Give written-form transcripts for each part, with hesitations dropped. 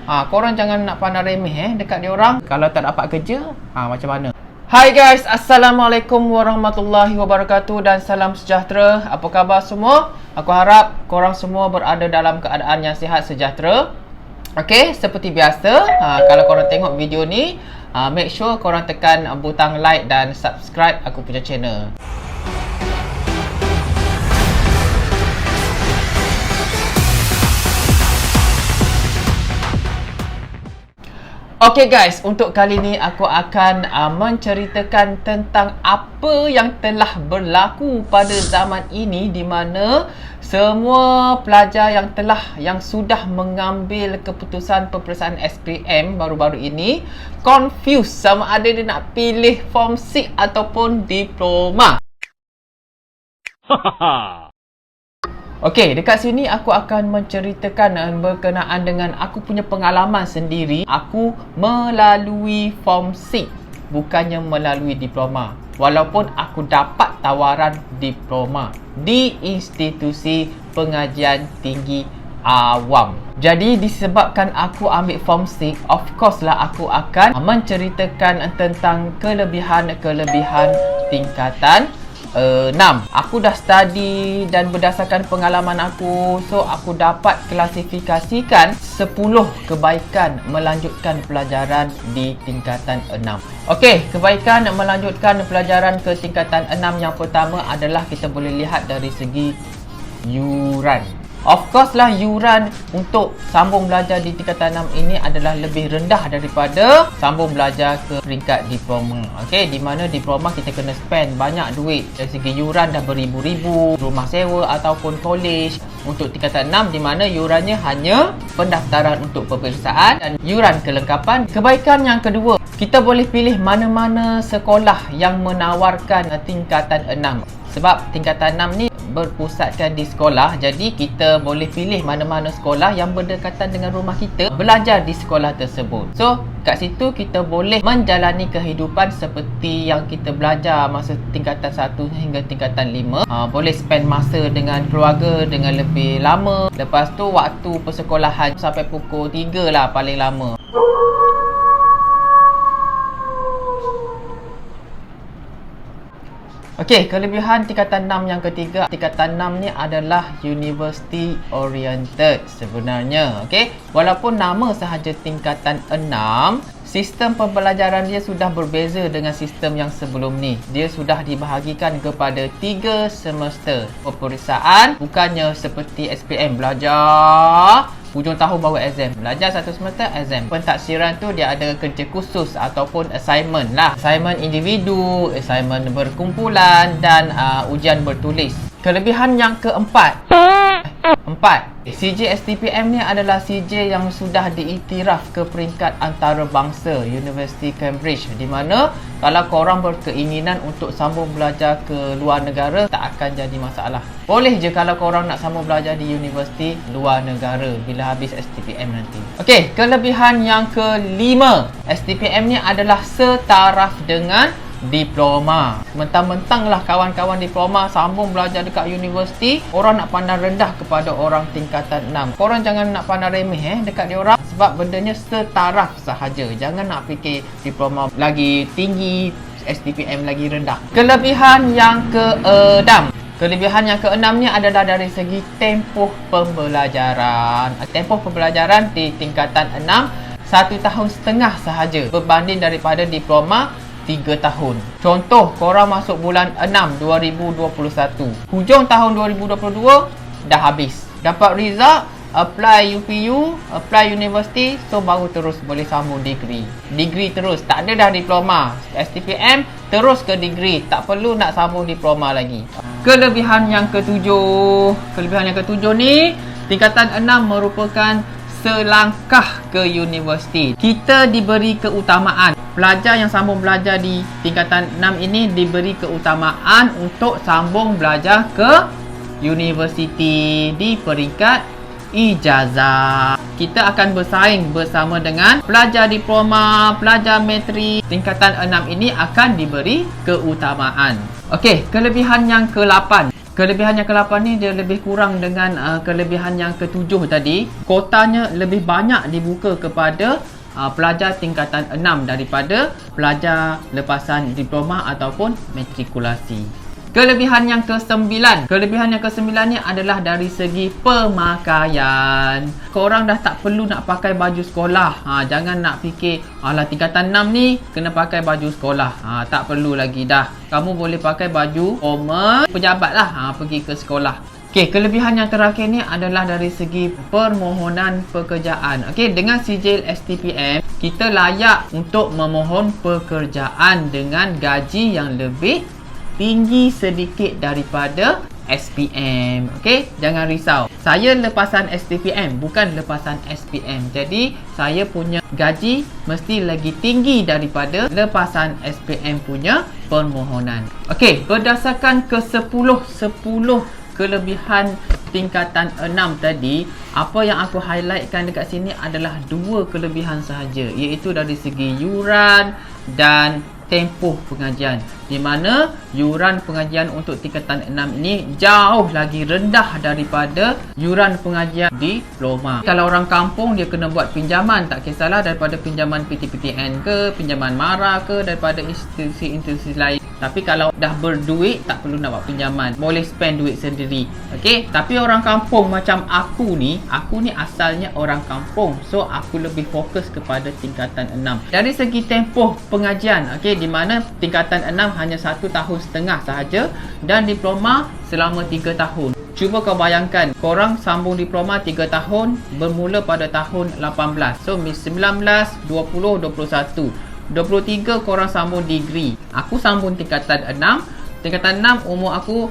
Korang jangan nak pandang remeh dekat dia orang. Kalau tak dapat kerja, macam mana? Hai guys, Assalamualaikum warahmatullahi wabarakatuh dan salam sejahtera. Apa khabar semua? Aku harap korang semua berada dalam keadaan yang sihat sejahtera. Okay, seperti biasa, kalau korang tengok video ni, make sure korang tekan butang like dan subscribe aku punya channel. Okay guys, untuk kali ni aku akan menceritakan tentang apa yang telah berlaku pada zaman ini, di mana semua pelajar yang sudah mengambil keputusan peperiksaan SPM baru-baru ini confused sama ada dia nak pilih form 6 ataupun diploma. Okey, dekat sini aku akan menceritakan berkenaan dengan aku punya pengalaman sendiri. Aku melalui form 6, bukannya melalui diploma. Walaupun aku dapat tawaran diploma di institusi pengajian tinggi awam. Jadi disebabkan aku ambil form 6, of course lah aku akan menceritakan tentang kelebihan-kelebihan tingkatan 6. Aku dah study dan berdasarkan pengalaman aku, so aku dapat klasifikasikan 10 kebaikan melanjutkan pelajaran di tingkatan 6. Okey, kebaikan melanjutkan pelajaran ke tingkatan 6 yang pertama adalah kita boleh lihat dari segi yuran. Of course lah, yuran untuk sambung belajar di tingkatan 6 ini adalah lebih rendah daripada sambung belajar ke peringkat diploma. Okey, di mana diploma kita kena spend banyak duit. Dari segi yuran dah beribu-ribu, rumah sewa ataupun college. Untuk tingkatan 6 di mana yurannya hanya pendaftaran untuk peperiksaan dan yuran kelengkapan. Kebaikan yang kedua, kita boleh pilih mana-mana sekolah yang menawarkan tingkatan 6. Sebab tingkatan 6 ni berpusatkan di sekolah, jadi kita boleh pilih mana-mana sekolah yang berdekatan dengan rumah kita, belajar di sekolah tersebut. So, kat situ kita boleh menjalani kehidupan seperti yang kita belajar masa tingkatan 1 hingga tingkatan 5. Boleh spend masa dengan keluarga dengan lebih lama. Lepas tu waktu persekolahan sampai pukul 3 lah paling lama. Okey, kelebihan tingkatan 6 yang ketiga. Tingkatan 6 ni adalah university oriented sebenarnya. Okey, walaupun nama sahaja tingkatan 6, sistem pembelajaran dia sudah berbeza dengan sistem yang sebelum ni. Dia sudah dibahagikan kepada 3 semester peperiksaan, bukannya seperti SPM belajar hujung tahun baru exam. Belajar satu semester, exam. Pentaksiran tu dia ada kerja khusus ataupun assignment lah. Assignment individu, assignment berkumpulan dan ujian bertulis. Kelebihan yang keempat. 4. CJ STPM ni adalah CJ yang sudah diiktiraf ke peringkat antarabangsa University Cambridge, di mana kalau korang berkeinginan untuk sambung belajar ke luar negara tak akan jadi masalah. Boleh je kalau korang nak sambung belajar di universiti luar negara bila habis STPM nanti. Okey, kelebihan yang kelima. STPM ni adalah setaraf dengan diploma. Mentang-mentang lah kawan-kawan diploma sambung belajar dekat universiti, orang nak pandang rendah kepada orang tingkatan 6. Korang jangan nak pandang remeh dekat dia orang, sebab bendanya setaraf sahaja. Jangan nak fikir diploma lagi tinggi, STPM lagi rendah. Kelebihan yang keenam. Kelebihan yang keenam ni adalah dari segi tempoh pembelajaran. Tempoh pembelajaran di tingkatan 6 1 tahun setengah sahaja berbanding daripada diploma 3 tahun. Contoh, korang masuk bulan 6 2021. Hujung tahun 2022 dah habis. Dapat result, apply UPU, apply universiti, so baru terus boleh sambung degree. Degree terus, tak ada dah diploma. STPM terus ke degree, tak perlu nak sambung diploma lagi. Kelebihan yang ketujuh. Kelebihan yang ketujuh ni, tingkatan 6 merupakan selangkah ke universiti. Kita diberi keutamaan. Pelajar yang sambung belajar di tingkatan 6 ini diberi keutamaan untuk sambung belajar ke universiti di peringkat ijazah. Kita akan bersaing bersama dengan pelajar diploma, pelajar matrik. Tingkatan 6 ini akan diberi keutamaan. Okey, kelebihan yang ke-8. Kelebihan yang ke-8 ni dia lebih kurang dengan kelebihan yang ke-7 tadi. Kotanya lebih banyak dibuka kepada pelajar tingkatan 6 daripada pelajar lepasan diploma ataupun matrikulasi. Kelebihan yang ke-9 ni adalah dari segi pemakaian. Korang dah tak perlu nak pakai baju sekolah. Jangan nak fikir alah tingkatan 6 ni kena pakai baju sekolah. Tak perlu lagi dah. Kamu boleh pakai baju formal pejabat lah pergi ke sekolah. Okey, kelebihan yang terakhir ni adalah dari segi permohonan pekerjaan. Okey, dengan sijil STPM, kita layak untuk memohon pekerjaan dengan gaji yang lebih tinggi sedikit daripada SPM. Okey, jangan risau. Saya lepasan STPM, bukan lepasan SPM. Jadi, saya punya gaji mesti lagi tinggi daripada lepasan SPM punya permohonan. Okey, berdasarkan ke-10 kelebihan tingkatan 6 tadi, apa yang aku highlightkan dekat sini adalah 2 kelebihan sahaja, iaitu dari segi yuran dan tempoh pengajian, di mana yuran pengajian untuk tingkatan 6 ini jauh lagi rendah daripada yuran pengajian diploma. Kalau orang kampung dia kena buat pinjaman, tak kisahlah daripada pinjaman PTPTN ke, pinjaman MARA ke, daripada institusi-institusi lain. Tapi kalau dah berduit, tak perlu nak buat pinjaman, boleh spend duit sendiri. Okey, tapi orang kampung macam aku ni asalnya orang kampung, so aku lebih fokus kepada tingkatan 6. Dari segi tempoh pengajian, okey, di mana tingkatan 6 hanya 1,5 tahun sahaja dan diploma selama 3 tahun. Cuba kau bayangkan, korang sambung diploma 3 tahun bermula pada tahun 18. So 19, 20, 21, 23 korang sambung degree. Aku sambung tingkatan 6. Tingkatan 6 umur aku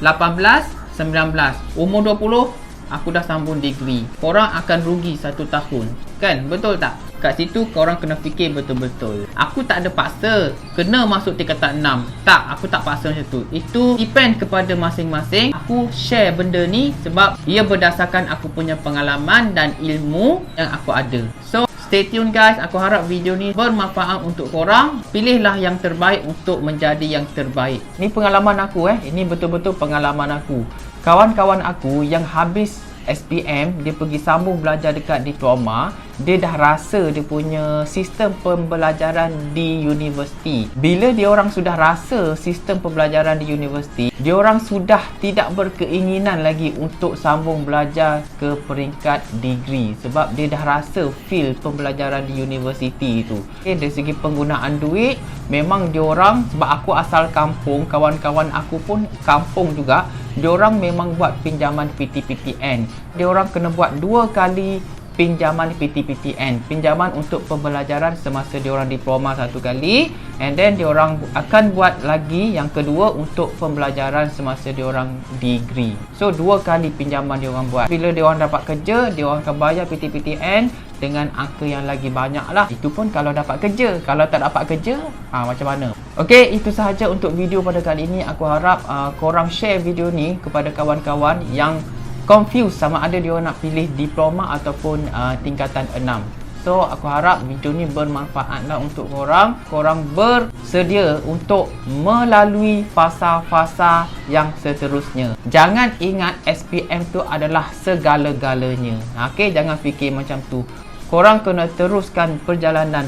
18, 19. Umur 20 aku dah sambung degree. Korang akan rugi 1 tahun. Kan? Betul tak? Kat situ korang kena fikir betul-betul. Aku tak ada paksa kena masuk tingkatan 6. Tak, aku tak paksa macam tu. Itu depend kepada masing-masing. Aku share benda ni sebab ia berdasarkan aku punya pengalaman dan ilmu yang aku ada. So stay tune guys, aku harap video ni bermanfaat untuk korang. Pilihlah yang terbaik untuk menjadi yang terbaik. Ni pengalaman aku ini betul-betul pengalaman aku. Kawan-kawan aku yang habis SPM, dia pergi sambung belajar dekat diploma, dia dah rasa dia punya sistem pembelajaran di universiti. Bila dia orang sudah rasa sistem pembelajaran di universiti, dia orang sudah tidak berkeinginan lagi untuk sambung belajar ke peringkat degree sebab dia dah rasa feel pembelajaran di universiti itu. Okay, dari segi penggunaan duit, memang dia orang, sebab aku asal kampung, kawan-kawan aku pun kampung juga, dia orang memang buat pinjaman PTPTN. Dia orang kena buat 2 kali pinjaman PTPTN, pinjaman untuk pembelajaran semasa dia orang diploma 1 kali, and then dia orang akan buat lagi yang kedua untuk pembelajaran semasa dia orang degree. So 2 kali pinjaman dia orang buat. Bila dia orang dapat kerja, dia orang akan bayar PTPTN dengan angka yang lagi banyak lah. Itu pun kalau dapat kerja. Kalau tak dapat kerja, macam mana? Okey, itu sahaja untuk video pada kali ini. Aku harap korang share video ni kepada kawan-kawan yang confused sama ada dia nak pilih diploma ataupun tingkatan 6. So aku harap video ni bermanfaat lah untuk korang. Korang bersedia untuk melalui fasa-fasa yang seterusnya. Jangan ingat SPM tu adalah segala-galanya. Okey, jangan fikir macam tu. Korang kena teruskan perjalanan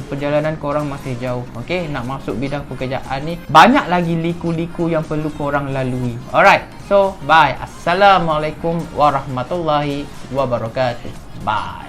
korang masih jauh. Okey, nak masuk bidang pekerjaan ni banyak lagi liku-liku yang perlu korang lalui. Alright, so bye. Assalamualaikum warahmatullahi wabarakatuh. Bye.